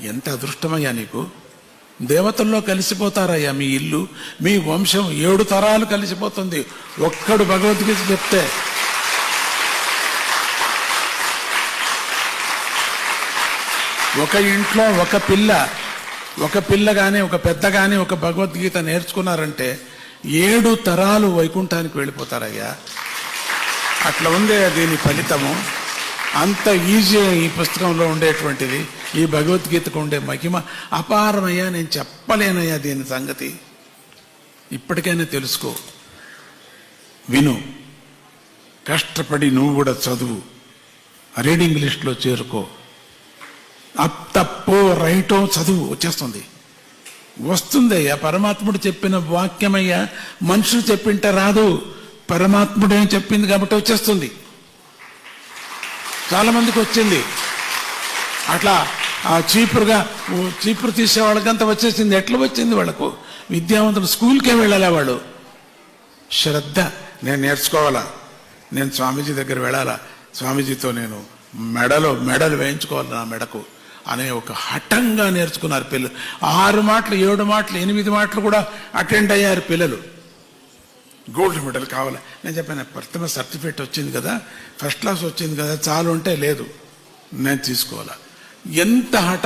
ఎంత అదృష్టమయ్యా నీకు. దేవతల్లో కలిసిపోతారయ్యా మీ ఇల్లు, మీ వంశం 7 తరాలు కలిసిపోతుంది ఒక్కడు భగవద్గీత చెప్తే. ఒక ఇంట్లో ఒక పిల్ల కానీ ఒక పెద్ద కానీ ఒక భగవద్గీత నేర్చుకున్నారంటే 7 తరాలు వైకుంఠానికి వెళ్ళిపోతారయ్యా. అట్లా ఉందే దీని ఫలితము. అంత ఈజీ ఈ పుస్తకంలో ఉండేటువంటిది. ఈ భగవద్గీతకు ఉండే మహిమ అపారమయ్యా. నేను చెప్పలేనయ్యా దీని సంగతి. ఇప్పటికైనా తెలుసుకో, విను, కష్టపడి నువ్వు కూడా చదువు, రీడింగ్ లిస్ట్లో చేరుకో. తప్పో రైటో చదువు, వచ్చేస్తుంది, వస్తుందయ్యా. పరమాత్ముడు చెప్పిన వాక్యమయ్యా. మనుషులు చెప్పింటే రాదు, పరమాత్ముడే చెప్పింది కాబట్టి వచ్చేస్తుంది. చాలా మందికి వచ్చింది అట్లా. ఆ చీపురు తీసే వాళ్ళకంతా వచ్చేసింది. ఎట్లా వచ్చింది వాళ్ళకు? విద్యావంతులు స్కూల్కే వెళ్ళాలా వాళ్ళు? శ్రద్ధ, నేను నేర్చుకోవాలా, నేను స్వామీజీ దగ్గర వెళ్ళాలా, స్వామీజీతో నేను మెడలు వేయించుకోవాలి నా మెడకు అనే ఒక హఠంగా నేర్చుకున్నారు పిల్లలు. 6 మాటలు 7 మాటలు 8 మాటలు కూడా అటెండ్ అయ్యారు పిల్లలు. గోల్డ్ మెడల్ కావాలి. నేను చెప్పాను, ప్రథమ సర్టిఫికేట్ వచ్చింది కదా, ఫస్ట్ క్లాస్ వచ్చింది కదా, చాలు అంటే లేదు, నేను తీసుకోవాలా. ఎంత హఠ